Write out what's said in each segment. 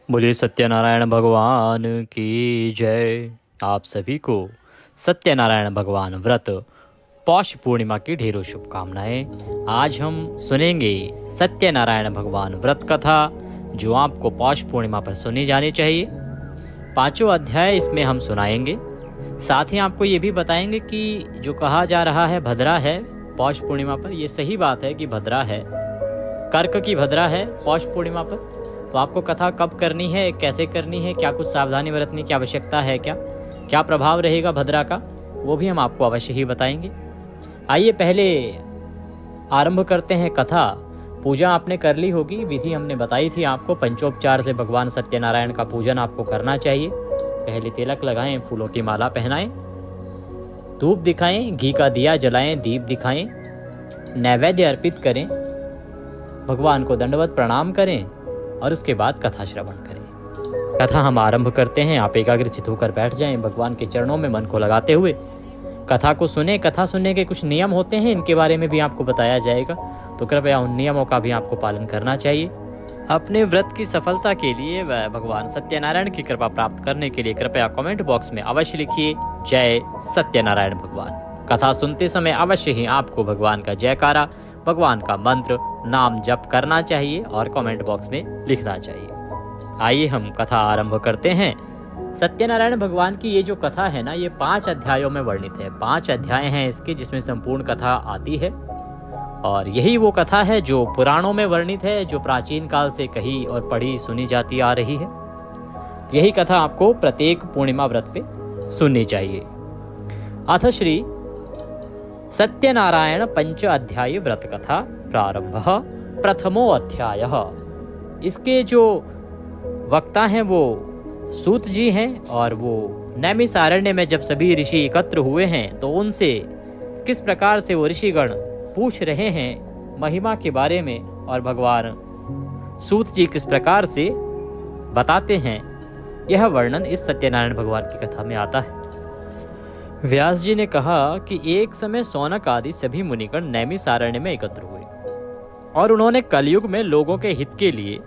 बोलिए सत्यनारायण भगवान की जय। आप सभी को सत्यनारायण भगवान व्रत पौष पूर्णिमा की ढेरों शुभकामनाएं। आज हम सुनेंगे सत्यनारायण भगवान व्रत कथा जो आपको पौष पूर्णिमा पर सुनी जानी चाहिए। 5 अध्याय इसमें हम सुनाएंगे। साथ ही आपको ये भी बताएंगे कि जो कहा जा रहा है भद्रा है पौष पूर्णिमा पर, ये सही बात है कि भद्रा है, कर्क की भद्रा है पौष पूर्णिमा पर। तो आपको कथा कब करनी है, कैसे करनी है, क्या कुछ सावधानी बरतने की आवश्यकता है, क्या प्रभाव रहेगा भद्रा का, वो भी हम आपको अवश्य ही बताएंगे। आइए पहले आरंभ करते हैं कथा। पूजा आपने कर ली होगी, विधि हमने बताई थी आपको। पंचोपचार से भगवान सत्यनारायण का पूजन आपको करना चाहिए। पहले तिलक लगाएं, फूलों की माला पहनाएं, धूप दिखाएं, घी का दिया जलाएं, दीप दिखाएं, नैवेद्य अर्पित करें, भगवान को दंडवत प्रणाम करें और उसके बाद कथा श्रवण करें। कथा हम आरंभ करते हैं। आप एकाग्रचित होकर बैठ जाएं, भगवान के चरणों में मन को लगाते हुए कथा को सुने। कथा सुनने के कुछ नियम होते हैं, इनके बारे में भी आपको बताया जाएगा, तो कृपया उन नियमों का भी आपको पालन करना चाहिए। अपने व्रत की सफलता के लिए व भगवान सत्यनारायण की कृपा प्राप्त करने के लिए कृपया कमेंट बॉक्स में अवश्य लिखिए जय सत्यनारायण भगवान। कथा सुनते समय अवश्य ही आपको भगवान का जयकारा, भगवान का मंत्र, नाम जप करना चाहिए और कमेंट बॉक्स में लिखना चाहिए। आइए हम कथा आरंभ करते हैं। सत्यनारायण भगवान की ये जो कथा है ना, ये 5 अध्यायों में वर्णित है। 5 अध्याय हैं इसके, जिसमें संपूर्ण कथा आती है। और यही वो कथा है जो पुराणों में वर्णित है, जो प्राचीन काल से कही और पढ़ी सुनी जाती आ रही है। यही कथा आपको प्रत्येक पूर्णिमा व्रत पे सुननी चाहिए। अथ श्री सत्यनारायण पंच अध्याय व्रत कथा प्रारंभ प्रथमो अध्याय। इसके जो वक्ता हैं वो सूत जी हैं और वो नैमिषारण्य में जब सभी ऋषि एकत्र हुए हैं तो उनसे किस प्रकार से वो ऋषिगण पूछ रहे हैं महिमा के बारे में और भगवान सूत जी किस प्रकार से बताते हैं, यह वर्णन इस सत्यनारायण भगवान की कथा में आता है। व्यास जी ने कहा कि एक समय सौनक आदि सभी मुनिगण नैमिषारण्य में एकत्र हुए और उन्होंने कलयुग में लोगों के हित के लिए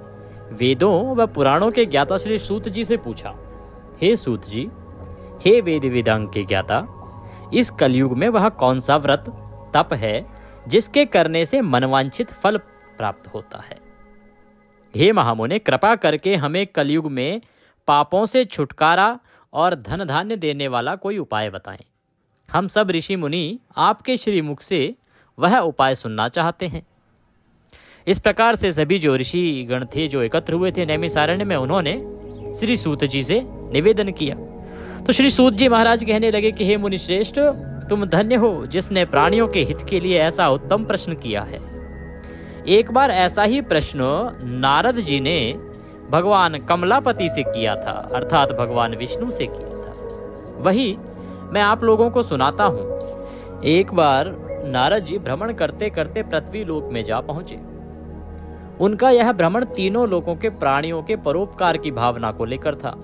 वेदों व पुराणों के ज्ञाता श्री सूत जी से पूछा, हे सूत जी, हे वेद वेदांग के ज्ञाता, इस कलयुग में वह कौन सा व्रत तप है जिसके करने से मनवांछित फल प्राप्त होता है। हे महामुने, कृपा करके हमें कलयुग में पापों से छुटकारा और धन धान्य देने वाला कोई उपाय बताएं। हम सब ऋषि मुनि आपके श्रीमुख से वह उपाय सुनना चाहते हैं। इस प्रकार से सभी जो ऋषि गण थे जो एकत्र हुए थे नैमिषारण्य में, उन्होंने श्री सूत जी से निवेदन किया। तो श्री सूत जी महाराज कहने लगे कि हे मुनि श्रेष्ठ, तुम धन्य हो जिसने प्राणियों के हित के लिए ऐसा उत्तम प्रश्न किया है। एक बार ऐसा ही प्रश्न नारद जी ने भगवान कमलापति से किया था, अर्थात भगवान विष्णु से किया था। वही मैं आप लोगों को सुनाता हूँ। एक बार नारद जी भ्रमण करते करते पृथ्वी लोक में जा पहुंचे। उनका यह भ्रमण तीनों लोकों के प्राणियों के परोपकार की भावना को लेकर था।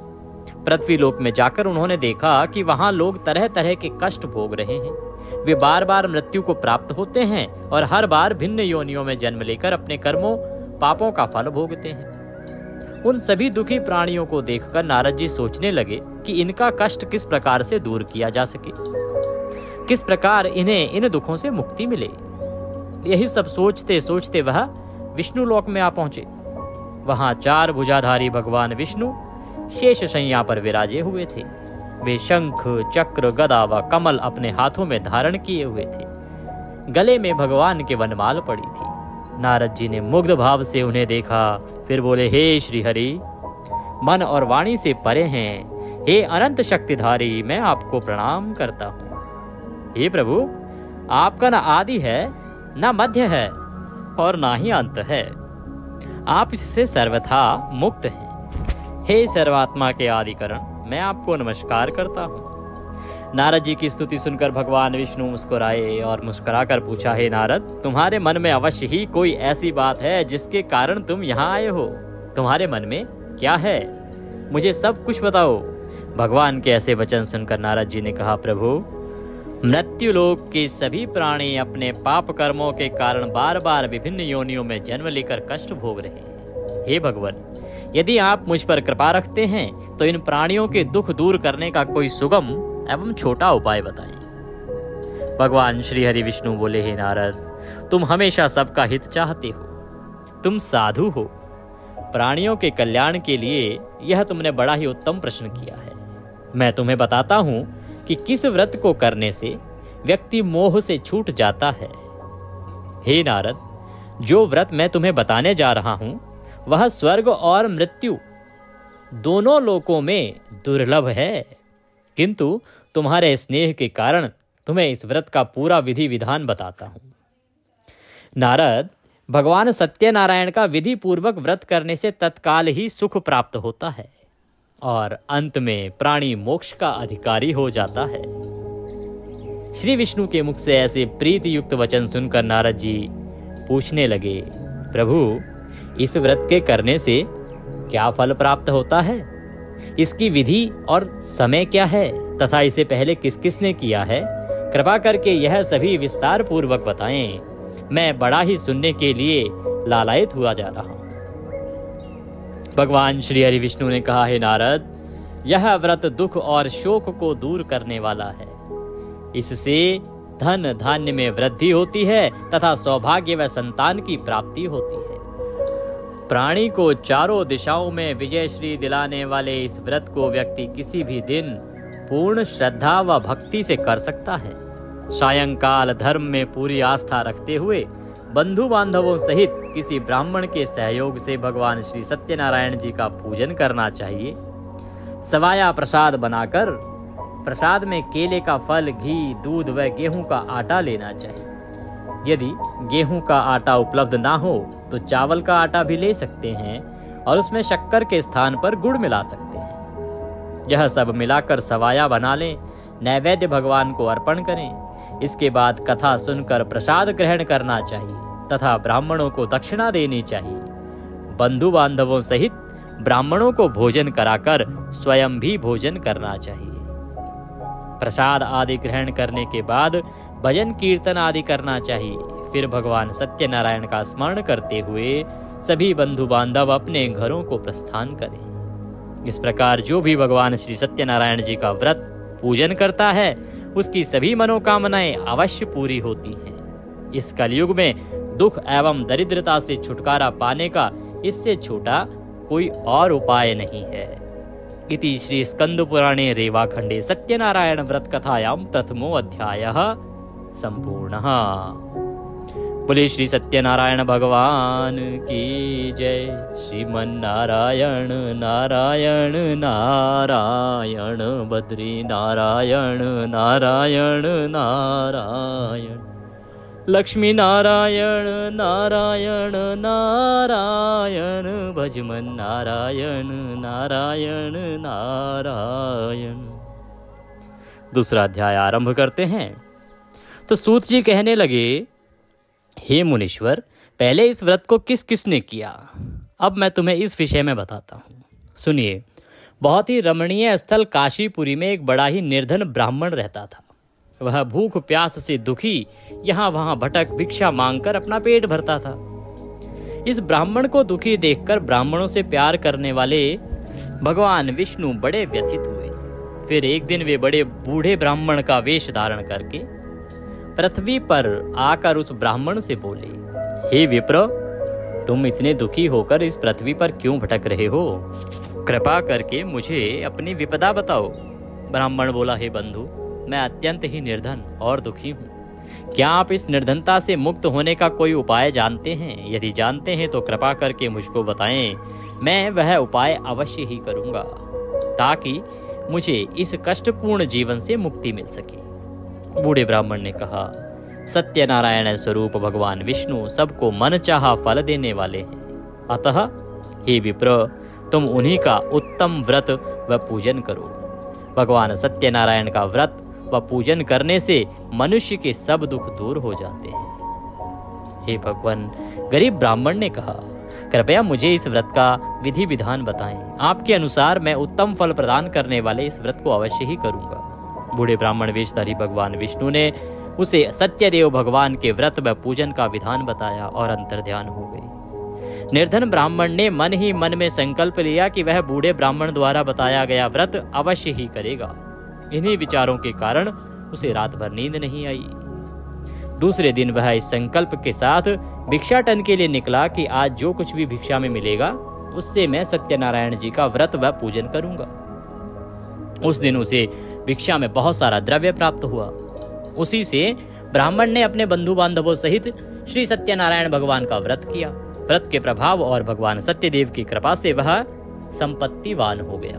पृथ्वी लोक में जाकर उन्होंने देखा कि वहां लोग तरह तरह के कष्ट भोग रहे हैं। वे बार बार मृत्यु को प्राप्त होते हैं और हर बार भिन्न योनियों में जन्म लेकर अपने कर्मों पापों का फल भोगते हैं। उन सभी दुखी प्राणियों को देखकर नारद जी सोचने लगे कि इनका कष्ट किस प्रकार से दूर किया जा सके, किस प्रकार इन्हें इन दुखों से मुक्ति मिले। यही सब सोचते सोचते वह विष्णु लोक में आ पहुंचे। वहां 4 भुजाधारी भगवान विष्णु शेष शैया पर विराजे हुए थे। वे शंख, चक्र, गदा व कमल अपने हाथों में धारण किए हुए थे। गले में भगवान के वनमाल पड़ी थी। नारद जी ने मुग्ध भाव से उन्हें देखा, फिर बोले, हे श्री हरि, मन और वाणी से परे हैं, हे अनंत शक्तिधारी, मैं आपको प्रणाम करता हूँ। हे प्रभु, आपका न आदि है, न मध्य है और ना ही अंत है। आप इससे सर्वथा मुक्त हैं। हे सर्वात्मा के आदिकरण, मैं आपको नमस्कार करता हूँ। नारद जी की स्तुति सुनकर भगवान विष्णु मुस्कुराए और मुस्कुराकर पूछा, हे नारद, तुम्हारे मन में अवश्य ही कोई ऐसी बात है जिसके कारण तुम यहाँ आए हो। तुम्हारे मन में क्या है, मुझे सब कुछ बताओ। भगवान के ऐसे वचन सुनकर नारद जी ने कहा, प्रभु, मृत्यु लोक के सभी प्राणी अपने पाप कर्मों के कारण बार बार विभिन्न योनियों में जन्म लेकर कष्ट भोग रहे हैं। हे भगवान, यदि आप मुझ पर कृपा रखते हैं तो इन प्राणियों के दुख दूर करने का कोई सुगम एवं छोटा उपाय बताएं। भगवान श्री हरि विष्णु बोले, हे नारद, तुम हमेशा सबका हित चाहते हो, तुम साधु हो, प्राणियों के कल्याण के लिए यह तुमने बड़ा ही उत्तम प्रश्न किया है। मैं तुम्हें बताता हूं कि किस व्रत को करने से व्यक्ति मोह से छूट जाता है। हे नारद, जो व्रत मैं तुम्हें बताने जा रहा हूं वह स्वर्ग और मृत्यु दोनों लोकों में दुर्लभ है, किंतु तुम्हारे स्नेह के कारण तुम्हें इस व्रत का पूरा विधि विधान बताता हूं। नारद, भगवान सत्यनारायण का विधि पूर्वक व्रत करने से तत्काल ही सुख प्राप्त होता है और अंत में प्राणी मोक्ष का अधिकारी हो जाता है। श्री विष्णु के मुख से ऐसे प्रीति युक्त वचन सुनकर नारद जी पूछने लगे, प्रभु, इस व्रत के करने से क्या फल प्राप्त होता है? इसकी विधि और समय क्या है तथा इसे पहले किस किसने किया है? कृपा करके यह सभी विस्तार पूर्वक बताएं। मैं बड़ा ही सुनने के लिए लालायित हुआ जा रहा हूं। भगवान श्री हरि विष्णु ने कहा, हे नारद, यह व्रत दुख और शोक को दूर करने वाला है। इससे धन धान्य में वृद्धि होती है तथा सौभाग्य व संतान की प्राप्ति होती है। प्राणी को चारों दिशाओं में विजय श्री दिलाने वाले इस व्रत को व्यक्ति किसी भी दिन पूर्ण श्रद्धा व भक्ति से कर सकता है। सायंकाल धर्म में पूरी आस्था रखते हुए बंधु बांधवों सहित किसी ब्राह्मण के सहयोग से भगवान श्री सत्यनारायण जी का पूजन करना चाहिए। सवाया प्रसाद बनाकर प्रसाद में केले का फल, घी, दूध व गेहूं का आटा लेना चाहिए। यदि गेहूं का आटा उपलब्ध ना हो तो चावल का आटा भी ले सकते हैं और उसमें शक्कर के स्थान पर गुड़ मिला सकते हैं। यह सब मिलाकर सवाया बना लें, नैवेद्य भगवान को अर्पण करें। इसके बाद कथा सुनकर प्रसाद ग्रहण करना चाहिए तथा ब्राह्मणों को दक्षिणा देनी चाहिए। बंधु बांधवों सहित ब्राह्मणों को भोजन कराकर स्वयं भी भोजन करना चाहिए। प्रसाद आदि ग्रहण करने के बाद भजन कीर्तन आदि करना चाहिए। फिर भगवान सत्यनारायण का स्मरण करते हुए सभी बंधु बांधव अपने घरों को प्रस्थान करें। इस प्रकार जो भी भगवान श्री सत्यनारायण जी का व्रत पूजन करता है उसकी सभी मनोकामनाएं अवश्य पूरी होती हैं। इस कलयुग में दुख एवं दरिद्रता से छुटकारा पाने का इससे छोटा कोई और उपाय नहीं है। इति श्री स्कंद पुराणे रेवाखंडे सत्यनारायण व्रत कथायां प्रथमो अध्यायः संपूर्णः। बोले श्री सत्यनारायण भगवान की जय। श्रीमन्नारायण नारायण नारायण बद्री नारायण नारायण नारायण लक्ष्मी नारायण नारायण नारायण भजमन नारायण नारायण नारायण। दूसरा अध्याय आरंभ करते हैं। तो सूत जी कहने लगे, हे मुनीश्वर, पहले इस व्रत को किस किसने किया? अब मैं तुम्हें इस विषय में बताता हूँ। सुनिए। बहुत ही रमणीय स्थल काशीपुरी में एक बड़ा ही निर्धन ब्राह्मण रहता था। वह भूख प्यास से दुखी यहाँ वहाँ भटक भिक्षा मांगकर अपना पेट भरता था। इस ब्राह्मण को दुखी देखकर ब्राह्मणों से प्यार करने वाले भगवान विष्णु बड़े व्यथित हुए। फिर एक दिन वे बड़े बूढ़े ब्राह्मण का वेश धारण करके पृथ्वी पर आकर उस ब्राह्मण से बोले, हे विप्र, तुम इतने दुखी होकर इस पृथ्वी पर क्यों भटक रहे हो? कृपा करके मुझे अपनी विपदा बताओ। ब्राह्मण बोला, हे बंधु, मैं अत्यंत ही निर्धन और दुखी हूँ। क्या आप इस निर्धनता से मुक्त होने का कोई उपाय जानते हैं? यदि जानते हैं तो कृपा करके मुझको बताएं। मैं वह उपाय अवश्य ही करूँगा ताकि मुझे इस कष्टपूर्ण जीवन से मुक्ति मिल सके। बूढ़े ब्राह्मण ने कहा, सत्यनारायण स्वरूप भगवान विष्णु सबको मनचाहा फल देने वाले हैं। अतः हे विप्र, तुम उन्हीं का उत्तम व्रत व पूजन करो। भगवान सत्यनारायण का व्रत व पूजन करने से मनुष्य के सब दुख दूर हो जाते हैं। हे भगवान, गरीब ब्राह्मण ने कहा, कृपया मुझे इस व्रत का विधि विधान बताएं। आपके अनुसार मैं उत्तम फल प्रदान करने वाले इस व्रत को अवश्य ही करूंगा। बूढ़े ब्राह्मण वेशधारी भगवान विष्णु ने उसे सत्यदेव भगवान के व्रत व पूजन का विधान बताया और अंतर्ध्यान हो गए। निर्धन ब्राह्मण ने मन ही मन में संकल्प लिया कि वह बूढ़े ब्राह्मण द्वारा बताया गया व्रत अवश्य ही करेगा। इन्हीं विचारों के कारण उसे रात भर नींद नहीं आई। दूसरे दिन वह इस संकल्प के साथ भिक्षाटन के लिए निकला कि आज जो कुछ भी भिक्षा में मिलेगा उससे मैं सत्यनारायण जी का व्रत व पूजन करूंगा। उस दिन उसे भिक्षा में बहुत सारा द्रव्य प्राप्त हुआ। उसी से ब्राह्मण ने अपने बंधु बांधवों सहित श्री सत्यनारायण भगवान का व्रत किया। व्रत के प्रभाव और भगवान सत्यदेव की कृपा से वह संपत्तिवान हो गया।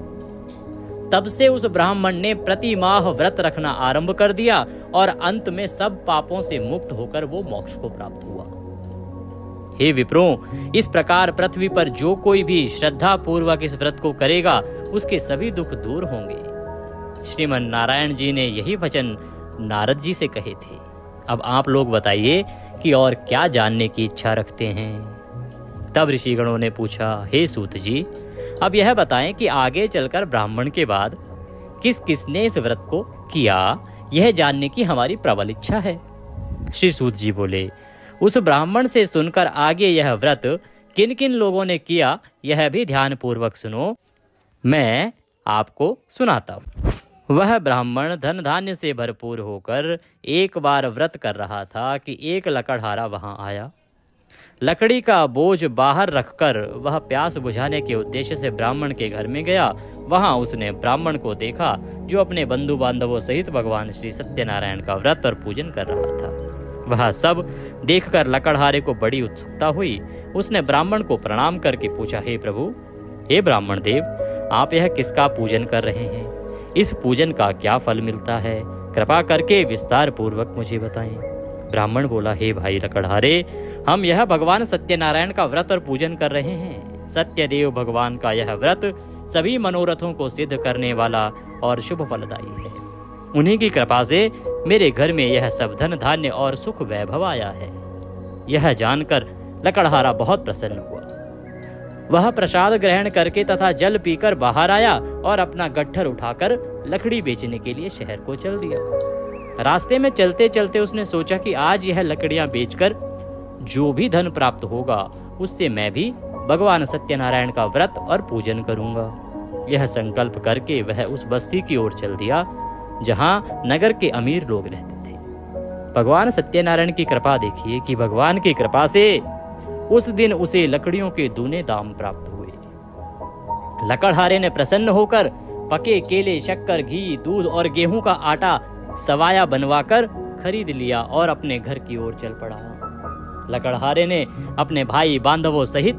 तब से उस ब्राह्मण ने प्रति माह व्रत रखना आरंभ कर दिया और अंत में सब पापों से मुक्त होकर वो मोक्ष को प्राप्त हुआ। हे विप्रों, इस प्रकार पृथ्वी पर जो कोई भी श्रद्धा पूर्वक इस व्रत को करेगा उसके सभी दुख दूर होंगे। श्रीमन नारायण जी ने यही वचन नारद जी से कहे थे। अब आप लोग बताइए कि और क्या जानने की इच्छा रखते हैं। तब ऋषिगणों ने पूछा, हे सूत जी, अब यह बताएं कि आगे चलकर ब्राह्मण के बाद किस किसने इस व्रत को किया, यह जानने की हमारी प्रबल इच्छा है। श्री सूत जी बोले, उस ब्राह्मण से सुनकर आगे यह व्रत किन किन लोगों ने किया यह भी ध्यान पूर्वक सुनो, मैं आपको सुनाता हूँ। वह ब्राह्मण धन धान्य से भरपूर होकर एक बार व्रत कर रहा था कि एक लकड़हारा वहां आया। लकड़ी का बोझ बाहर रखकर वह प्यास बुझाने के उद्देश्य से ब्राह्मण के घर में गया। वहां उसने ब्राह्मण को देखा जो अपने बंधु बांधवों सहित भगवान श्री सत्यनारायण का व्रत और पूजन कर रहा था। वह सब देखकर लकड़हारे को बड़ी उत्सुकता हुई। उसने ब्राह्मण को प्रणाम करके पूछा, हे प्रभु, हे ब्राह्मण देव, आप यह किसका पूजन कर रहे हैं? इस पूजन का क्या फल मिलता है? कृपा करके विस्तार पूर्वक मुझे बताएं। ब्राह्मण बोला, हे भाई लकड़हारे, हम यह भगवान सत्यनारायण का व्रत और पूजन कर रहे हैं। सत्यदेव भगवान का यह व्रत सभी मनोरथों को सिद्ध करने वाला और शुभ फलदायी है। उन्हीं की कृपा से मेरे घर में यह सब धन धान्य और सुख वैभव आया है। यह जानकर लकड़हारा बहुत प्रसन्न हुआ। वह प्रसाद ग्रहण करके तथा जल पीकर बाहर आया और अपना गट्ठर उठाकर लकड़ी बेचने के लिए शहर को चल दिया। रास्ते में चलते चलते उसने सोचा कि आज यह लकड़ियां बेचकर जो भी धन प्राप्त होगा उससे मैं भी भगवान सत्यनारायण का व्रत और पूजन करूंगा। यह संकल्प करके वह उस बस्ती की ओर चल दिया जहां नगर के अमीर लोग रहते थे। भगवान सत्यनारायण की कृपा देखिए कि भगवान की कृपा से उस दिन उसे लकड़ियों के दूने दाम प्राप्त हुए। लकड़हारे ने प्रसन्न होकर पके केले, शक्कर, घी, दूध और गेहूं का आटा सवाया बनवाकर खरीद लिया और अपने घर की ओर चल पड़ा। लकड़हारे ने अपने भाई बांधवों सहित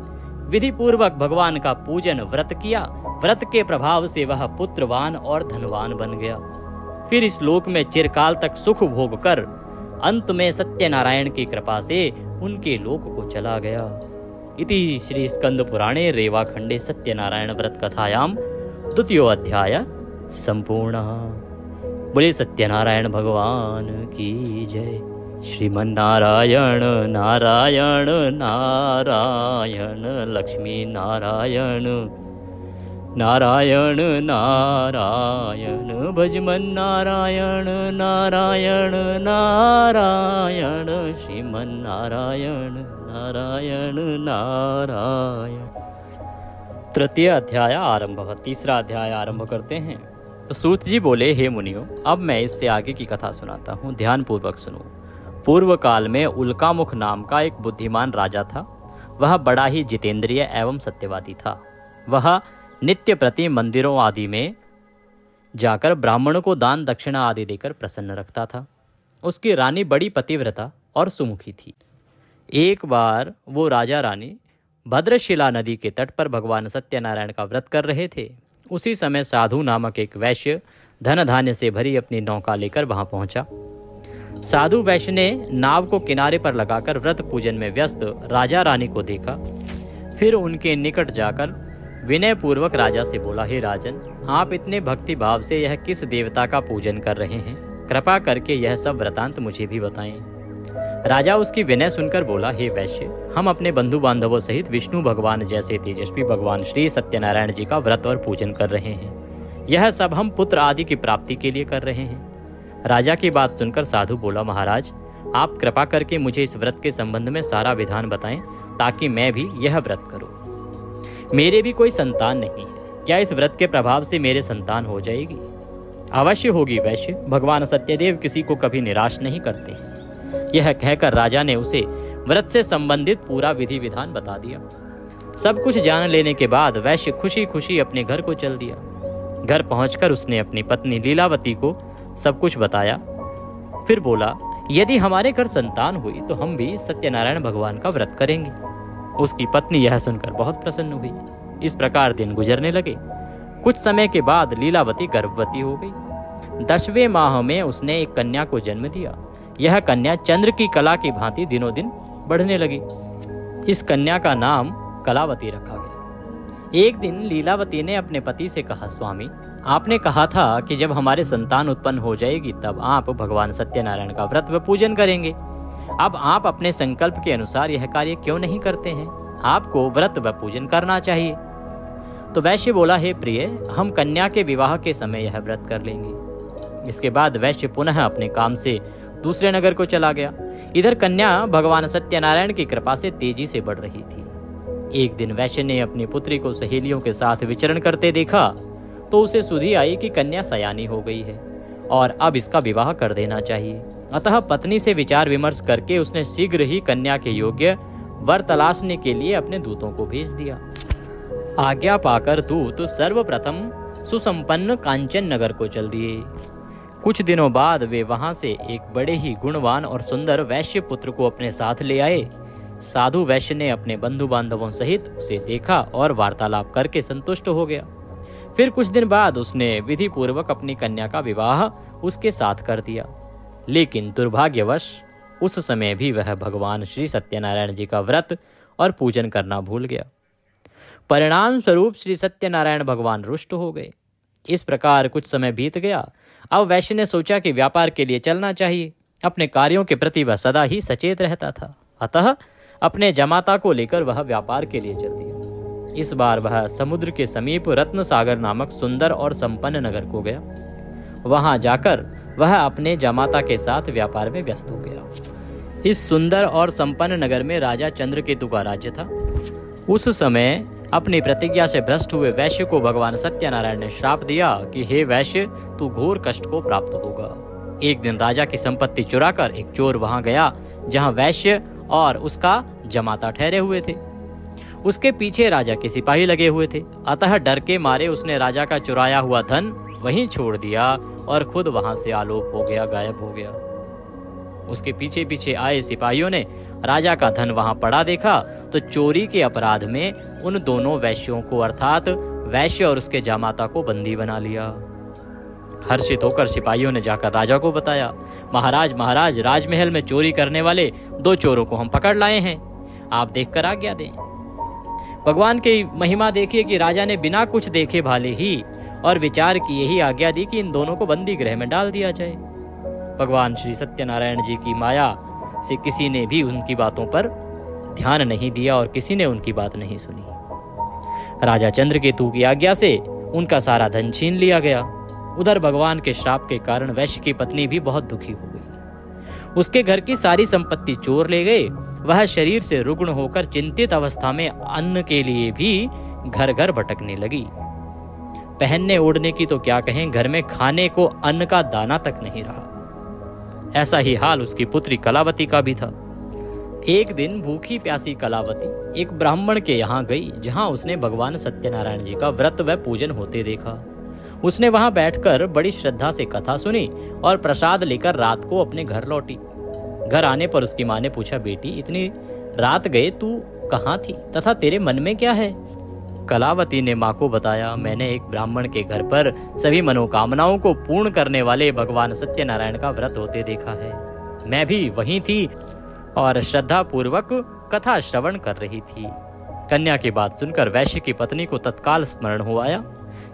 विधि पूर्वक भगवान का पूजन व्रत किया। व्रत के प्रभाव से वह पुत्रवान और धनवान बन गया। फिर इस लोक में चिरकाल तक सुख भोग कर अंत में सत्यनारायण की कृपा से उनके लोक को चला गया। इति श्री स्कंद पुराणे रेवाखंडे सत्यनारायण व्रत कथायाम द्वितीयो अध्याय संपूर्ण। बोले सत्यनारायण भगवान की जय। श्रीमन्नारायण नारायण नारायण लक्ष्मी नारायण नारायण नारायण भजमन नारायण नारायण नारायण श्रीमन नारायण नारायण नारायण। तृतीय अध्याय आरंभ। तीसरा अध्याय आरंभ करते हैं। तो सूत जी बोले, हे मुनियों, अब मैं इससे आगे की कथा सुनाता हूँ, ध्यान पूर्वक सुनो। पूर्व काल में उल्कामुख नाम का एक बुद्धिमान राजा था। वह बड़ा ही जितेंद्रिय एवं सत्यवादी था। वह नित्य प्रति मंदिरों आदि में जाकर ब्राह्मणों को दान दक्षिणा आदि देकर प्रसन्न रखता था। उसकी रानी बड़ी पतिव्रता और सुमुखी थी। एक बार वो राजा रानी भद्रशिला नदी के तट पर भगवान सत्यनारायण का व्रत कर रहे थे। उसी समय साधु नामक एक वैश्य धन धान्य से भरी अपनी नौका लेकर वहां पहुंचा। साधु वैश्य ने नाव को किनारे पर लगाकर व्रत पूजन में व्यस्त राजा रानी को देखा। फिर उनके निकट जाकर विनय पूर्वक राजा से बोला, हे राजन, आप इतने भक्ति भाव से यह किस देवता का पूजन कर रहे हैं? कृपा करके यह सब वृतांत मुझे भी बताएं। राजा उसकी विनय सुनकर बोला, हे वैश्य, हम अपने बंधु बांधवों सहित विष्णु भगवान जैसे तेजस्वी भगवान श्री सत्यनारायण जी का व्रत और पूजन कर रहे हैं। यह सब हम पुत्र आदि की प्राप्ति के लिए कर रहे हैं। राजा की बात सुनकर साधु बोला, महाराज, आप कृपा करके मुझे इस व्रत के संबंध में सारा विधान बताएं ताकि मैं भी यह व्रत करूं। मेरे भी कोई संतान नहीं है, क्या इस व्रत के प्रभाव से मेरे संतान हो जाएगी? अवश्य होगी वैश्य, भगवान सत्यदेव किसी को कभी निराश नहीं करते हैं। यह कहकर राजा ने उसे व्रत से संबंधित पूरा विधि विधान बता दिया। सब कुछ जान लेने के बाद वैश्य खुशी खुशी अपने घर को चल दिया। घर पहुंचकर उसने अपनी पत्नी लीलावती को सब कुछ बताया। फिर बोला, यदि हमारे घर संतान हुई तो हम भी सत्यनारायण भगवान का व्रत करेंगे। उसकी पत्नी यह सुनकर बहुत प्रसन्न हुई। इस प्रकार दिन गुजरने लगे। कुछ समय के बाद लीलावती गर्भवती हो गई। 10वें माह में उसने एक कन्या को जन्म दिया। यह कन्या चंद्र की कला की भांति दिनों दिन बढ़ने लगी। इस कन्या का नाम कलावती रखा गया। एक दिन लीलावती ने अपने पति से कहा, स्वामी, आपने कहा था कि जब हमारे संतान उत्पन्न हो जाएगी तब आप भगवान सत्यनारायण का व्रत व पूजन करेंगे। अब आप अपने संकल्प के अनुसार यह कार्य क्यों नहीं करते हैं? आपको व्रत व पूजन करना चाहिए। तो वैश्य बोला, हे प्रिय, हम कन्या के विवाह के समय यह व्रत कर लेंगे। इसके बाद वैश्य पुनः अपने काम से दूसरे नगर को चला गया। इधर कन्या भगवान सत्यनारायण की कृपा से तेजी से बढ़ रही थी। एक दिन वैश्य ने अपनी पुत्री को सहेलियों के साथ विचरण करते देखा तो उसे सुधि आई कि कन्या सयानी हो गई है और अब इसका विवाह कर देना चाहिए। अतः पत्नी से विचार विमर्श करके उसने शीघ्र ही कन्या के योग्य वर तलाशने के लिए अपने दूतों को भेज दिया। आज्ञा पाकर दूत सर्वप्रथम सुसंपन्न कांचन नगर को चल दिए। कुछ दिनों बाद वे वहां से एक बड़े ही गुणवान और सुंदर वैश्य पुत्र को अपने साथ ले आए। साधु वैश्य ने अपने बंधु बांधवों सहित उसे देखा और वार्तालाप करके संतुष्ट हो गया। फिर कुछ दिन बाद उसने विधि पूर्वक अपनी कन्या का विवाह उसके साथ कर दिया। लेकिन दुर्भाग्यवश उस समय भी वह भगवान श्री सत्यनारायण जी का व्रत और पूजन करना भूल गया। परिणाम स्वरूप श्री सत्यनारायण भगवान रुष्ट हो गए। इस प्रकार कुछ समय बीत गया। अब वैश्य ने सोचा कि व्यापार के लिए चलना चाहिए। अपने कार्यों के प्रति वह सदा ही सचेत रहता था। अतः अपने जमाता को लेकर वह व्यापार के लिए चल दिया। इस बार वह समुद्र के समीप रत्न सागर नामक सुंदर और संपन्न नगर को गया। वहां जाकर वह अपने जमाता के साथ व्यापार में व्यस्त हो गया। इस सुंदर और संपन्न नगर में राजा चंद्रकेतु का राज्य था। उस समय अपनी प्रतिज्ञा से भ्रष्ट हुए वैश्य को भगवान सत्यनारायण ने श्राप दिया कि हे वैश्य, तू घोर कष्ट को प्राप्त होगा। एक दिन राजा की संपत्ति चुराकर एक चोर वहां गया जहां वैश्य और उसका जमाता ठहरे हुए थे। उसके पीछे राजा के सिपाही लगे हुए थे। अतः डर के मारे उसने राजा का चुराया हुआ धन वहीं छोड़ दिया और खुद वहां से आलोप हो गया, गायब हो गया। उसके पीछे पीछे आए सिपाहियों ने राजा का धन वहां पड़ा देखा तो चोरी के अपराध में उन दोनों वैश्यों को अर्थात वैश्य और उसके जामाता को बंदी बना लिया। हर्षित होकर सिपाहियों ने जाकर राजा को बताया, महाराज महाराज, राजमहल में चोरी करने वाले 2 चोरों को हम पकड़ लाए हैं, आप देखकर आज्ञा दें। भगवान की महिमा देखिए कि राजा ने बिना कुछ देखे भाले ही और विचार किए ही आज्ञा दी कि इन दोनों को बंदी गृह में डाल दिया जाए। भगवान श्री सत्यनारायण जी की माया से किसी ने भी उनकी बातों पर ध्यान नहीं दिया और किसी ने उनकी बात नहीं सुनी। राजा चंद्रकेतु की आज्ञा से उनका सारा धन छीन लिया गया। उधर भगवान के श्राप के कारण वैश्य की पत्नी भी बहुत दुखी हो गई। उसके घर की सारी संपत्ति चोर ले गए। वह शरीर से रुग्ण होकर चिंतित अवस्था में अन्न के लिए भी घर घर भटकने लगी। पहनने ओढ़ने की तो क्या कहें, घर में खाने को अन्न का दाना तक नहीं रहा। ऐसा ही हाल उसकी पुत्री कलावती का भी था। एक दिन भूखी प्यासी कलावती एक ब्राह्मण के यहाँ गई जहाँ उसने भगवान सत्यनारायण जी का व्रत व पूजन होते देखा। उसने वहां बैठकर बड़ी श्रद्धा से कथा सुनी और प्रसाद लेकर रात को अपने घर लौटी। घर आने पर उसकी माँ ने पूछा, बेटी, इतनी रात गए तू कहाँ थी तथा तेरे मन में क्या है? कलावती ने माँ को बताया, मैंने एक ब्राह्मण के घर पर सभी मनोकामनाओं को पूर्ण करने वाले भगवान सत्यनारायण का व्रत होते देखा है। मैं भी वहीं थी और श्रद्धा पूर्वक कथा श्रवण कर रही थी। कन्या की बात सुनकर वैश्य की पत्नी को तत्काल स्मरण हो आया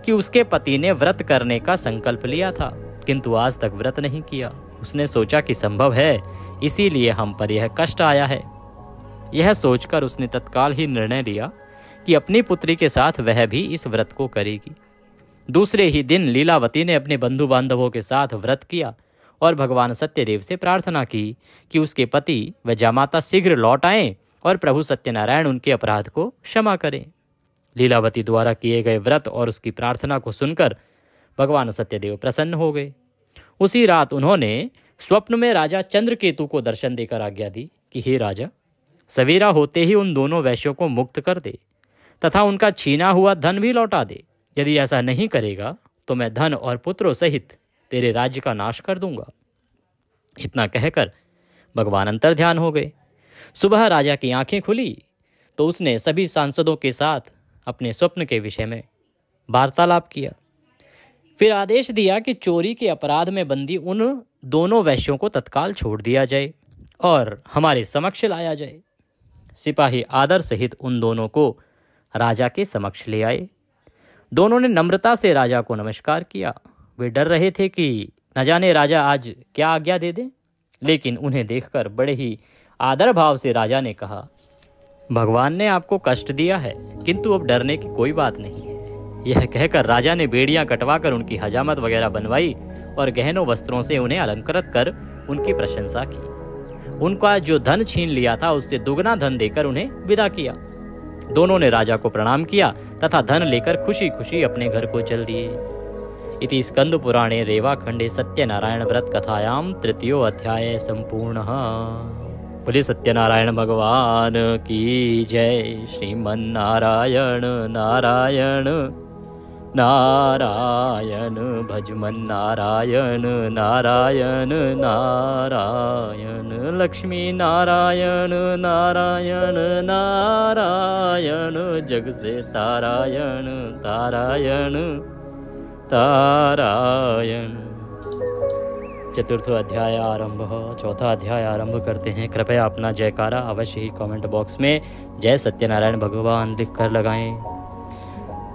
कि उसके पति ने व्रत करने का संकल्प लिया था किंतु आज तक व्रत नहीं किया। उसने सोचा कि संभव है, इसीलिए हम पर यह कष्ट आया है। यह सोचकर उसने तत्काल ही निर्णय लिया कि अपनी पुत्री के साथ वह भी इस व्रत को करेगी। दूसरे ही दिन लीलावती ने अपने बंधु बांधवों के साथ व्रत किया और भगवान सत्यदेव से प्रार्थना की कि उसके पति व जामाता शीघ्र लौट आएं और प्रभु सत्यनारायण उनके अपराध को क्षमा करें। लीलावती द्वारा किए गए व्रत और उसकी प्रार्थना को सुनकर भगवान सत्यदेव प्रसन्न हो गए। उसी रात उन्होंने स्वप्न में राजा चंद्रकेतु को दर्शन देकर आज्ञा दी कि हे राजा, सवेरा होते ही उन दोनों वैश्यों को मुक्त कर दे तथा उनका छीना हुआ धन भी लौटा दे। यदि ऐसा नहीं करेगा तो मैं धन और पुत्रों सहित तेरे राज्य का नाश कर दूंगा। इतना कहकर भगवान अंतर्ध्यान हो गए। सुबह राजा की आंखें खुली तो उसने सभी सांसदों के साथ अपने स्वप्न के विषय में वार्तालाप किया। फिर आदेश दिया कि चोरी के अपराध में बंदी उन दोनों वैश्यों को तत्काल छोड़ दिया जाए और हमारे समक्ष लाया जाए। सिपाही आदर सहित उन दोनों को राजा के समक्ष ले आए। दोनों ने नम्रता से राजा को नमस्कार किया। वे डर रहे थे कि न जाने राजा आज क्या आज्ञा दे दे, लेकिन उन्हें देखकर बड़े ही आदर भाव से राजा ने कहा, भगवान ने आपको कष्ट दिया है, किंतु अब डरने की कोई बात नहीं है। यह कहकर राजा ने बेड़ियां कटवाकर उनकी हजामत वगैरह बनवाई और गहनों वस्त्रों से उन्हें अलंकृत कर उनकी प्रशंसा की। उनका जो धन छीन लिया था उससे दुगना धन देकर उन्हें विदा किया। दोनों ने राजा को प्रणाम किया तथा धन लेकर खुशी खुशी अपने घर को चल दिए। इति स्कंद पुराणे रेवाखंडे सत्यनारायण व्रत कथायाम तृतीयो अध्याय संपूर्णः। बोले सत्यनारायण भगवान की जय। श्रीमन्नारायण नारायण नारायण भजमन नारायण नारायण नारायण लक्ष्मी नारायण नारायण नारायण जग से तारायण तारायण तारायण। चतुर्थ अध्याय आरंभ। चौथा अध्याय आरंभ करते हैं। कृपया अपना जयकारा अवश्य ही कमेंट बॉक्स में जय सत्यनारायण भगवान लिखकर लगाएं।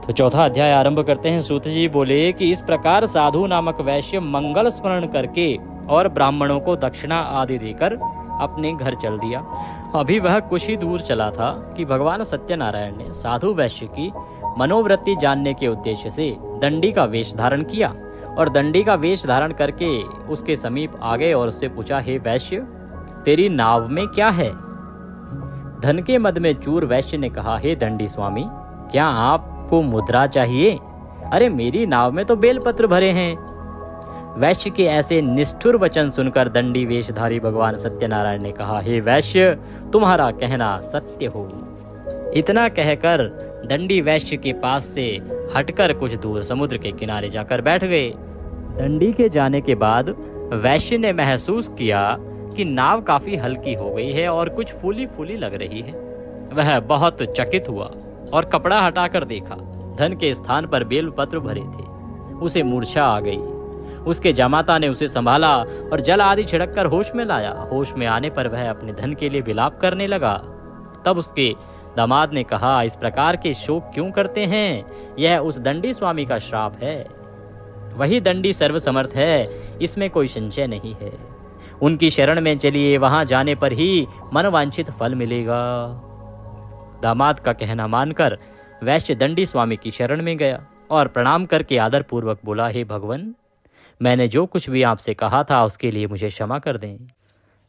तो चौथा अध्याय आरंभ करते हैं। सूत जी बोले कि इस प्रकार साधु नामक वैश्य मंगल स्मरण करके और ब्राह्मणों को दक्षिणा आदि देकर अपने घर चल दिया। अभी वह कुछ ही दूर चला था कि भगवान सत्यनारायण ने साधु वैश्य की मनोवृत्ति जानने के उद्देश्य से दंडी का वेश धारण किया और दंडी का वेश धारण करके उसके समीप आ गए और उससे पूछा, हे वैश्य, तेरी नाव में क्या है? धन के मद में चूर वैश्य ने कहा, हे दंडी स्वामी, क्या आपको मुद्रा चाहिए? अरे मेरी नाव में तो बेलपत्र भरे हैं। वैश्य के ऐसे निष्ठुर वचन सुनकर दंडी वेशधारी भगवान सत्यनारायण ने कहा, हे वैश्य, तुम्हारा कहना सत्य हो। इतना कहकर दंडी वैश्य के पास से हटकर कुछ दूर समुद्र के किनारे जाकर बैठ गए। दंडी के जाने के बाद वैश्य ने महसूस किया कि नाव काफी हल्की हो गई है और कुछ फूली फूली लग रही है। वह बहुत चकित हुआ और कपड़ा हटाकर देखा। धन के स्थान पर बेलपत्र भरे थे। उसे मूर्छा आ गई। उसके जमाता ने उसे संभाला और जल आदि छिड़ककर होश में लाया। होश में आने पर वह अपने धन के लिए विलाप करने लगा। तब उसके दामाद ने कहा, इस प्रकार के शोक क्यों करते हैं? यह उस दंडी स्वामी का श्राप है। वही दंडी सर्वसमर्थ है, इसमें कोई संशय नहीं है। उनकी शरण में चलिए, वहां जाने पर ही मनवांछित फल मिलेगा। दामाद का कहना मानकर वैश्य दंडी स्वामी की शरण में गया और प्रणाम करके आदर पूर्वक बोला, हे भगवान, मैंने जो कुछ भी आपसे कहा था उसके लिए मुझे क्षमा कर दें।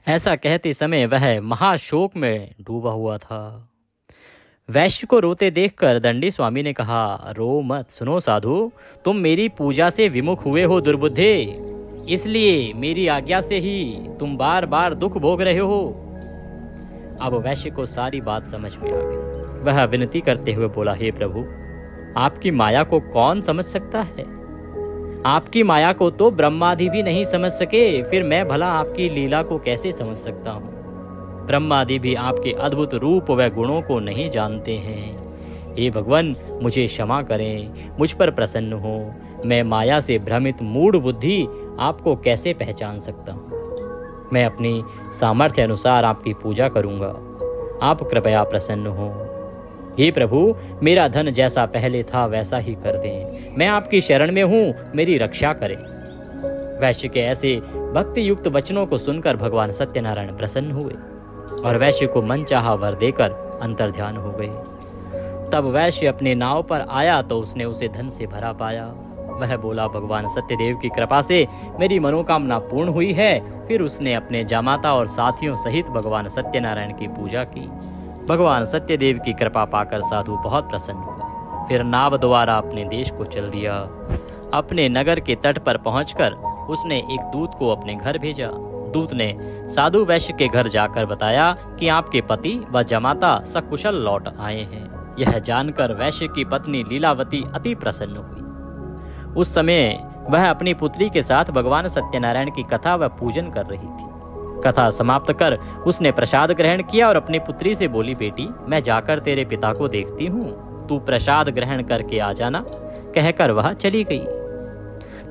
ऐसा कहते समय वह महाशोक में डूबा हुआ था। वैश्य को रोते देखकर दंडी स्वामी ने कहा, रो मत। सुनो साधु, तुम मेरी पूजा से विमुख हुए हो दुर्बुद्धे, इसलिए मेरी आज्ञा से ही तुम बार बार दुख भोग रहे हो। अब वैश्य को सारी बात समझ में आ गई। वह विनती करते हुए बोला, हे प्रभु, आपकी माया को कौन समझ सकता है? आपकी माया को तो ब्रह्मादि भी नहीं समझ सके, फिर मैं भला आपकी लीला को कैसे समझ सकता हूँ? ब्रह्मादि भी आपके अद्भुत रूप व गुणों को नहीं जानते हैं। हे भगवान, मुझे क्षमा करें, मुझ पर प्रसन्न हो। मैं माया से भ्रमित मूढ़ बुद्धि आपको कैसे पहचान सकता हूँ? मैं अपनी सामर्थ्य अनुसार आपकी पूजा करूँगा। आप कृपया प्रसन्न हो। हे प्रभु, मेरा धन जैसा पहले था वैसा ही कर दें। मैं आपकी शरण में हूँ, मेरी रक्षा करें। वैश्य के ऐसे भक्ति युक्त वचनों को सुनकर भगवान सत्यनारायण प्रसन्न हुए और वैश्य को मनचाहा वर देकर अंतर्ध्यान हो गए। तब वैश्य अपने नाव पर आया तो उसने उसे धन से भरा पाया। वह बोला, भगवान सत्यदेव की कृपा से मेरी मनोकामना पूर्ण हुई है। फिर उसने अपने जामाता और साथियों सहित भगवान सत्यनारायण की पूजा की। भगवान सत्यदेव की कृपा पाकर साधु बहुत प्रसन्न हुआ। फिर नाव द्वारा अपने देश को चल दिया। अपने नगर के तट पर पहुंचकर उसने एक दूत को अपने घर भेजा। दूत ने साधु वैश्य के घर जाकर बताया कि आपके पति व जमाता सकुशल लौट आए हैं। यह जानकर वैश्य की पत्नी लीलावती अति प्रसन्न हुई। उस समय वह अपनी पुत्री के साथ भगवान सत्यनारायण की कथा व पूजन कर रही थी। कथा समाप्त कर उसने प्रसाद ग्रहण किया और अपनी पुत्री से बोली, बेटी मैं जाकर तेरे पिता को देखती हूँ, तू प्रसाद ग्रहण करके आ जाना। कहकर वह चली गई।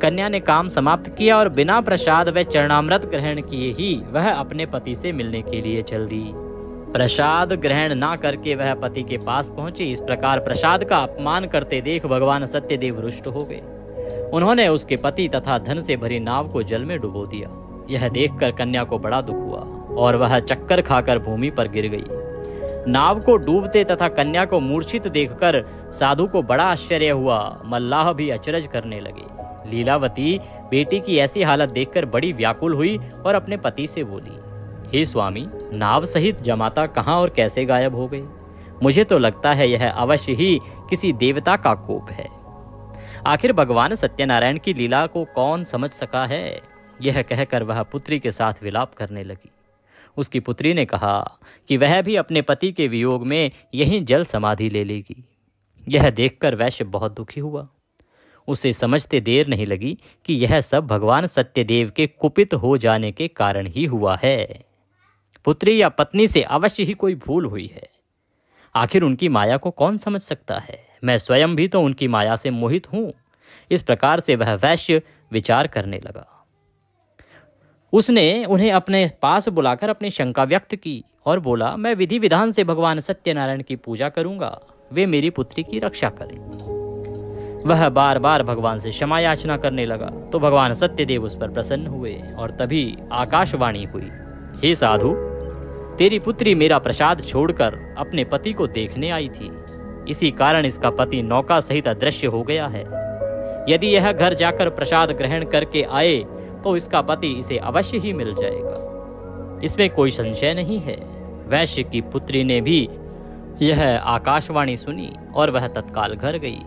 कन्या ने काम समाप्त किया और बिना प्रसाद व चरणामृत ग्रहण किए ही वह अपने पति से मिलने के लिए चल दी। प्रसाद ग्रहण ना करके वह पति के पास पहुंची। इस प्रकार प्रसाद का अपमान करते देख भगवान सत्यदेव रुष्ट हो गए। उन्होंने उसके पति तथा धन से भरी नाव को जल में डुबो दिया। यह देखकर कन्या को बड़ा दुख हुआ और वह चक्कर खाकर भूमि पर गिर गई। नाव को डूबते तथा कन्या को मूर्छित देखकर साधु को बड़ा आश्चर्य हुआ। मल्लाह भी अचरज करने लगे। लीलावती बेटी की ऐसी हालत देखकर बड़ी व्याकुल हुई और अपने पति से बोली, हे स्वामी, नाव सहित जमाता कहाँ और कैसे गायब हो गए? मुझे तो लगता है यह अवश्य ही किसी देवता का कोप है। आखिर भगवान सत्यनारायण की लीला को कौन समझ सका है? यह कहकर वह पुत्री के साथ विलाप करने लगी। उसकी पुत्री ने कहा कि वह भी अपने पति के वियोग में यहीं जल समाधि ले लेगी। यह देखकर वैश्य बहुत दुखी हुआ। उसे समझते देर नहीं लगी कि यह सब भगवान सत्यदेव के कुपित हो जाने के कारण ही हुआ है। पुत्री या पत्नी से अवश्य ही कोई भूल हुई है। आखिर उनकी माया को कौन समझ सकता है? मैं स्वयं भी तो उनकी माया से मोहित हूं। इस प्रकार से वह वैश्य विचार करने लगा। उसने उन्हें अपने पास बुलाकर अपनी शंका व्यक्त की और बोला, मैं विधि विधान से भगवान सत्यनारायण की पूजा करूंगा, वे मेरी पुत्री की रक्षा करें। वह बार बार भगवान से क्षमा याचना करने लगा तो भगवान सत्यदेव उस पर प्रसन्न हुए और तभी आकाशवाणी हुई, हे साधु, तेरी पुत्री मेरा प्रसाद छोड़कर अपने पति को देखने आई थी। इसी कारण इसका पति नौका सहित अदृश्य हो गया है। यदि यह घर जाकर प्रसाद ग्रहण करके आए तो इसका पति इसे अवश्य ही मिल जाएगा, इसमें कोई संशय नहीं है। वैश्य की पुत्री ने भी यह आकाशवाणी सुनी और वह तत्काल घर गई,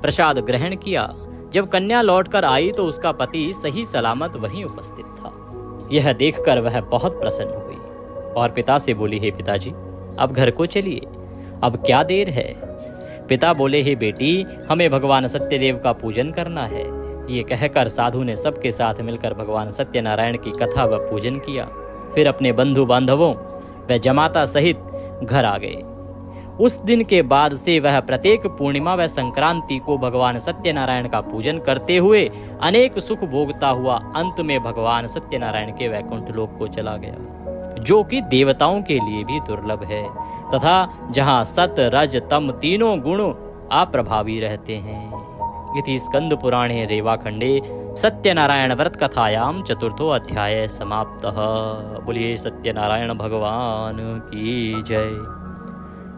प्रसाद ग्रहण किया। जब कन्या लौटकर आई तो उसका पति सही सलामत वहीं उपस्थित था। यह देखकर वह बहुत प्रसन्न हुई और पिता से बोली, हे पिताजी, अब घर को चलिए, अब क्या देर है? पिता बोले, हे बेटी, हमें भगवान सत्यदेव का पूजन करना है। ये कहकर साधु ने सबके साथ मिलकर भगवान सत्यनारायण की कथा व पूजन किया। फिर अपने बंधु बांधवों व जमाता सहित घर आ गए। उस दिन के बाद से वह प्रत्येक पूर्णिमा व संक्रांति को भगवान सत्यनारायण का पूजन करते हुए अनेक सुख भोगता हुआ अंत में भगवान सत्यनारायण के वैकुंठ लोक को चला गया, जो कि देवताओं के लिए भी दुर्लभ है तथा जहाँ सत रज तम तीनों गुण अप्रभावी रहते हैं। इति स्कंद पुराणे रेवाखंडे सत्यनारायण व्रत कथायाम चतुर्थो अध्याय समाप्तः। बोलिए सत्यनारायण भगवान की जय।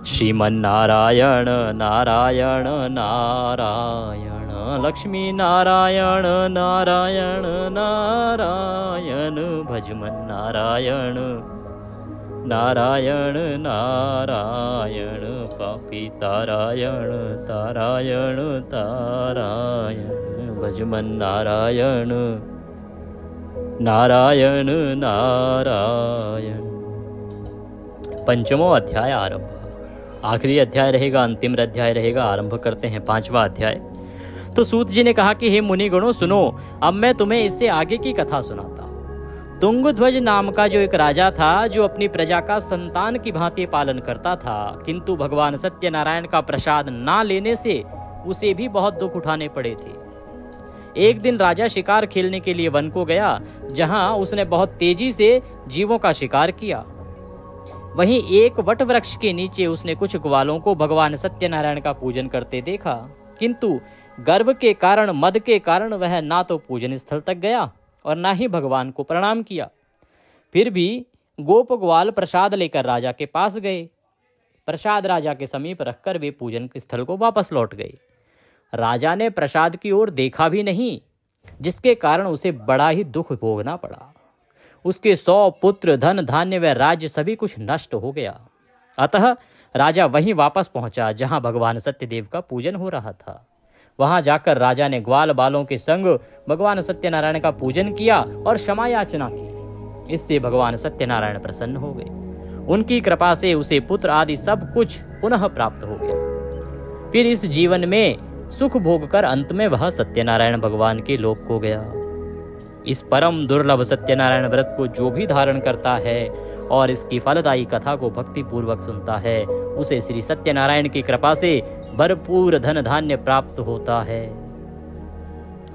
श्रीमन्नारायण नारायण नारायण, लक्ष्मी नारायण नारायण नारायण, भजमन नारायण नारायण नारायण, पापी तारायण तारायण तारायण, भजमन नारायण नारायण नारायण। पंचमो अध्याय आरंभ। आखिरी अध्याय रहेगा, अंतिम अध्याय रहेगा। आरंभ करते हैं पांचवा अध्याय। तो सूत जी ने कहा कि हे मुनिगणों सुनो, अब मैं तुम्हें इससे आगे की कथा सुनाता हूँ। तुंगध्वज नाम का जो एक राजा था, जो अपनी प्रजा का संतान की भांति पालन करता था, किंतु भगवान सत्यनारायण का प्रसाद ना लेने से उसे भी बहुत दुख उठाने पड़े थे। एक दिन राजा शिकार खेलने के लिए वन को गया, जहां उसने बहुत तेजी से जीवों का शिकार किया। वहीं एक वट वृक्ष के नीचे उसने कुछ ग्वालों को भगवान सत्यनारायण का पूजन करते देखा, किंतु गर्व के कारण, मद के कारण वह ना तो पूजन स्थल तक गया और ना ही भगवान को प्रणाम किया। फिर भी गोप ग्वाल प्रसाद लेकर राजा के पास गए। प्रसाद राजा के समीप रखकर वे पूजन स्थल को वापस लौट गए। राजा ने प्रसाद की ओर देखा भी नहीं, जिसके कारण उसे बड़ा ही दुख भोगना पड़ा। उसके 100 पुत्र, धन धान्य व राज्य सभी कुछ नष्ट हो गया। अतः राजा वहीं वापस पहुंचा जहां भगवान सत्यदेव का पूजन हो रहा था। वहां जाकर राजा ने ग्वाल बालों के संग भगवान सत्यनारायण का पूजन किया और क्षमा याचना की। इससे भगवान सत्यनारायण प्रसन्न हो गए। उनकी कृपा से उसे पुत्र आदि सब कुछ पुनः प्राप्त हो गया। फिर इस जीवन में सुख भोग कर अंत में वह सत्यनारायण भगवान के लोक को गया। इस परम दुर्लभ सत्यनारायण व्रत को जो भी धारण करता है और इसकी फलदायी कथा को भक्ति पूर्वक सुनता है, उसे श्री सत्यनारायण की कृपा से भरपूर धन धान्य प्राप्त होता है।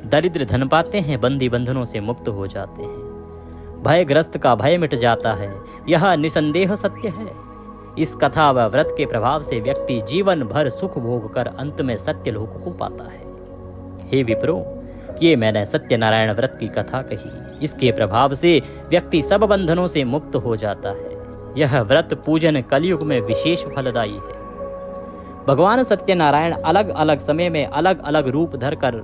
दरिद्र धन पाते हैं, बंदी बंधनों से मुक्त हो जाते हैं, भयग्रस्त का भय मिट जाता है। यह निसंदेह सत्य है। इस कथा व व्रत के प्रभाव से व्यक्ति जीवन भर सुख भोग कर अंत में सत्य लोक को पाता है। हे विप्रो, ये मैंने सत्यनारायण व्रत की कथा कही। इसके प्रभाव से व्यक्ति सब बंधनों से मुक्त हो जाता है। यह व्रत पूजन कलयुग में विशेष फलदायी है। भगवान सत्यनारायण अलग अलग समय में अलग अलग रूप धरकर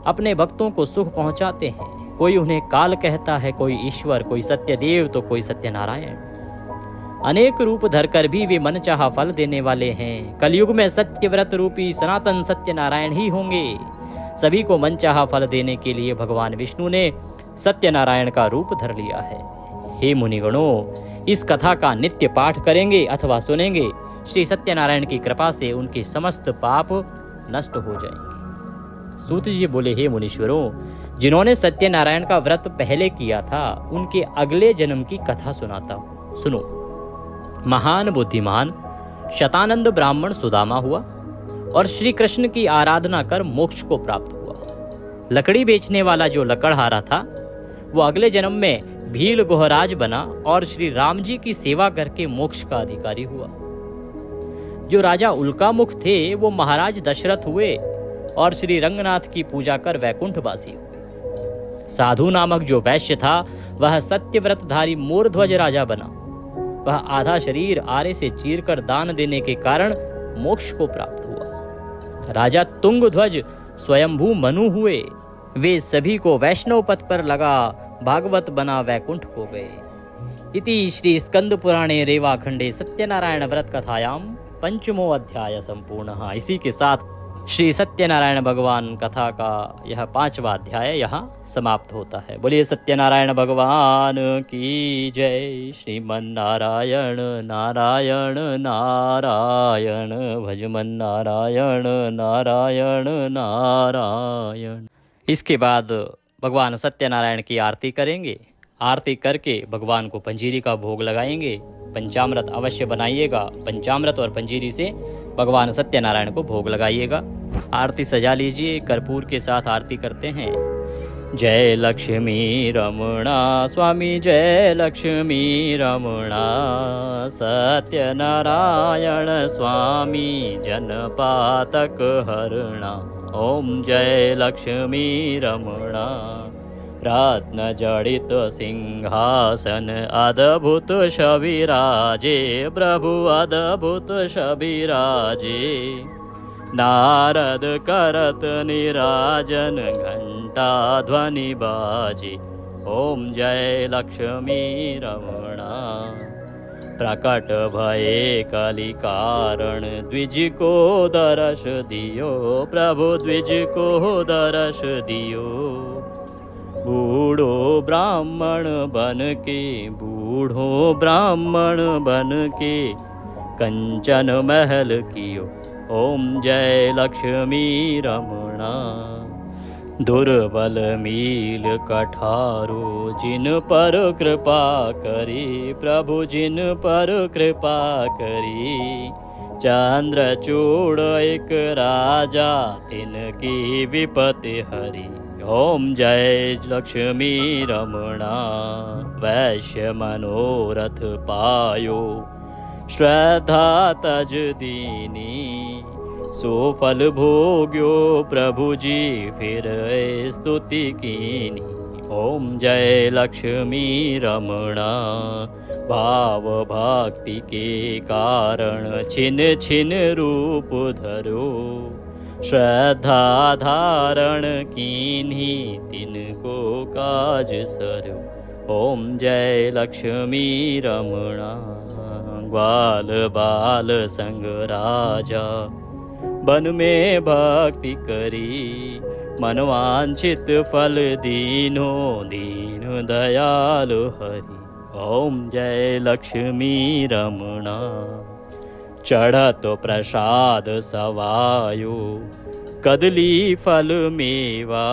अपने भक्तों को सुख पहुंचाते हैं। कोई उन्हें काल कहता है, कोई ईश्वर, कोई सत्यदेव तो कोई सत्यनारायण। अनेक रूप धरकर भी वे मनचाहा फल देने वाले हैं। कलयुग में सत्य व्रत रूपी सनातन सत्यनारायण ही होंगे। सभी को मनचाहा फल देने के लिए भगवान विष्णु ने सत्यनारायण का रूप धर लिया है। हे मुनिगणों, इस कथा का नित्य पाठ करेंगे अथवा सुनेंगे, श्री सत्यनारायण की कृपा से उनके समस्त पाप नष्ट हो जाएंगे। सूत जी बोले, हे मुनीश्वरों, जिन्होंने सत्यनारायण का व्रत पहले किया था, उनके अगले जन्म की कथा सुनाता हूं, सुनो। महान बुद्धिमान शतानंद ब्राह्मण सुदामा हुआ और श्री कृष्ण की आराधना कर मोक्ष को प्राप्त हुआ। लकड़ी बेचने वाला जो लकड़हारा था, वो अगले जन्म में भील गोहराज बना और श्री राम जी की सेवा करके मोक्ष का अधिकारी हुआ। जो राजा उल्कामुख थे, वो महाराज दशरथ हुए और श्री रंगनाथ की पूजा कर वैकुंठवासी हुए। साधु नामक जो वैश्य था, वह सत्यव्रतधारी मोरध्वज राजा बना। वह आधा शरीर आरे से चीरकर दान देने के कारण मोक्ष को प्राप्त हुआ। राजा तुंगध्वज स्वयंभू मनु हुए। वे सभी को वैष्णव पथ पर लगा भागवत बना वैकुंठ को गए। इति श्री स्कंद पुराणे रेवाखंडे सत्यनारायण व्रत कथायाम पंचमो अध्याय संपूर्ण। इसी के साथ श्री सत्यनारायण भगवान कथा का यह 5वां अध्याय यहाँ समाप्त होता है। बोलिए सत्यनारायण भगवान की जय। श्रीमन नारायण नारायण नारायण, भजमन नारायण नारायण नारायण। इसके बाद भगवान सत्यनारायण की आरती करेंगे। आरती करके भगवान को पंजीरी का भोग लगाएंगे। पंचामृत अवश्य बनाइएगा। पंचामृत और पंजीरी से भगवान सत्यनारायण को भोग लगाइएगा। आरती सजा लीजिए। कर्पूर के साथ आरती करते हैं। जय लक्ष्मी रमणा स्वामी, जय लक्ष्मी रमणा, सत्यनारायण स्वामी जनपातक हरणा। ओम जय लक्ष्मी रमणा। रत्न जड़ित सिंहासन अद्भुत शबिराजे, प्रभु अद्भुत शबिराजे। नारद करत निराजन, घंटा ध्वनि बाजे। ओम जय लक्ष्मी रमणा। प्रकट भये कलि कारण, द्विज को दर्श दियो, प्रभु द्विज को दर्श दियो। बूढ़ो ब्राह्मण बन के, बूढ़ो ब्राह्मण बन के, कंचन महल कियो। ओम जय लक्ष्मी रमणा। दुर्बल मील कठारो, जिन पर कृपा करी, प्रभु जिन पर कृपा करी। चंद्रचूड़ एक राजा, तिनकी विपत्ति हरी। ओम जय लक्ष्मी रमणा। वैश्य मनोरथ पायो, श्रद्धा तज दीनी। सुफल भोग्यो प्रभु जी, फिर स्तुति कीनी। ओम जय लक्ष्मी रमणा। भाव भक्ति के कारण, छिन छिन रूप धरो। श्रद्धा धारण कीन्ही, तिनको काज सरो। ओम जय लक्ष्मी रमणा। ग्वाल बाल संग राजा, वन में भक्ति करी, मनवांछित फल दीनो दीन दयालु हरि। ओम जय लक्ष्मी रमणा। चढ़त प्रसाद सवायो, कदली फल मेवा,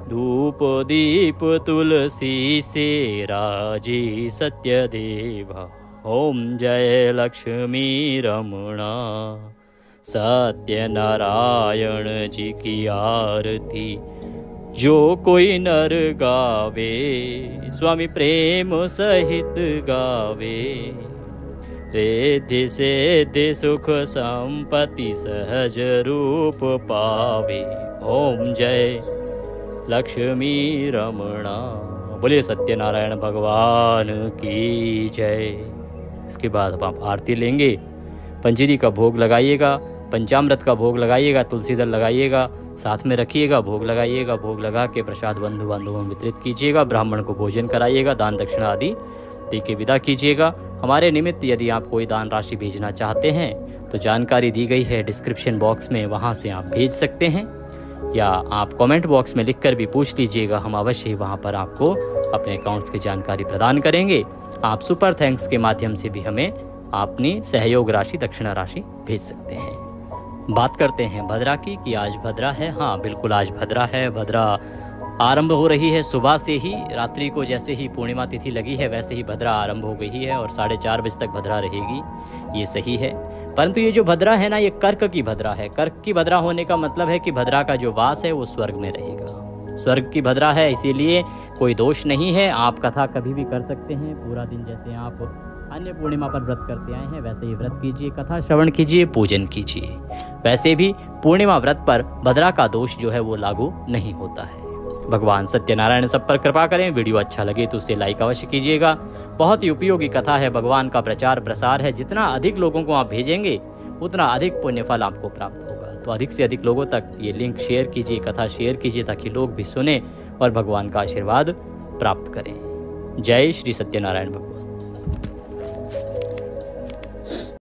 धूप दीप तुलसी से राजी सत्य देवा। ओम जय लक्ष्मी रमणा। सत्य नारायण जी की आरती जो कोई नर गावे, स्वामी प्रेम सहित गावे। रिद्धि सिद्धि सुख संपत्ति सहज रूप पावे। ओम जय लक्ष्मी रमणा। बोलिए सत्यनारायण भगवान की जय। इसके बाद अब आप आरती लेंगे, पंजीरी का भोग लगाइएगा, पंचामृत का भोग लगाइएगा, तुलसी दल लगाइएगा, साथ में रखिएगा, भोग लगाइएगा। भोग लगा के प्रसाद बंधु बांधवों में वितरित कीजिएगा, ब्राह्मण को भोजन कराइएगा, दान दक्षिणा आदि दे के विदा कीजिएगा। हमारे निमित्त यदि आप कोई दान राशि भेजना चाहते हैं तो जानकारी दी गई है डिस्क्रिप्शन बॉक्स में, वहाँ से आप भेज सकते हैं, या आप कमेंट बॉक्स में लिखकर भी पूछ लीजिएगा, हम अवश्य ही वहाँ पर आपको अपने अकाउंट्स की जानकारी प्रदान करेंगे। आप सुपर थैंक्स के माध्यम से भी हमें अपनी सहयोग राशि दक्षिणा राशि भेज सकते हैं। बात करते हैं भद्रा की कि आज भद्रा है। हाँ बिल्कुल आज भद्रा है। भद्रा आरंभ हो रही है सुबह से ही, रात्रि को जैसे ही पूर्णिमा तिथि लगी है वैसे ही भद्रा आरंभ हो गई है और 4:30 बजे तक भद्रा रहेगी, ये सही है। परंतु ये जो भद्रा है ना, ये कर्क की भद्रा है। कर्क की भद्रा होने का मतलब है कि भद्रा का जो वास है वो स्वर्ग में रहेगा। स्वर्ग की भद्रा है, इसीलिए कोई दोष नहीं है। आप कथा कभी भी कर सकते हैं, पूरा दिन जैसे आप अन्य पूर्णिमा पर व्रत करते आए हैं वैसे ही व्रत कीजिए, कथा श्रवण कीजिए, पूजन कीजिए। वैसे भी पूर्णिमा व्रत पर भद्रा का दोष जो है वो लागू नहीं होता है। भगवान सत्यनारायण सब पर कृपा करें। वीडियो अच्छा लगे तो उसे लाइक अवश्य कीजिएगा। बहुत ही उपयोगी कथा है, भगवान का प्रचार प्रसार है। जितना अधिक लोगों को आप भेजेंगे उतना अधिक पुण्य फल आपको प्राप्त होगा। तो अधिक से अधिक लोगों तक ये लिंक शेयर कीजिए, कथा शेयर कीजिए, ताकि लोग भी सुने और भगवान का आशीर्वाद प्राप्त करें। जय श्री सत्यनारायण भगवान।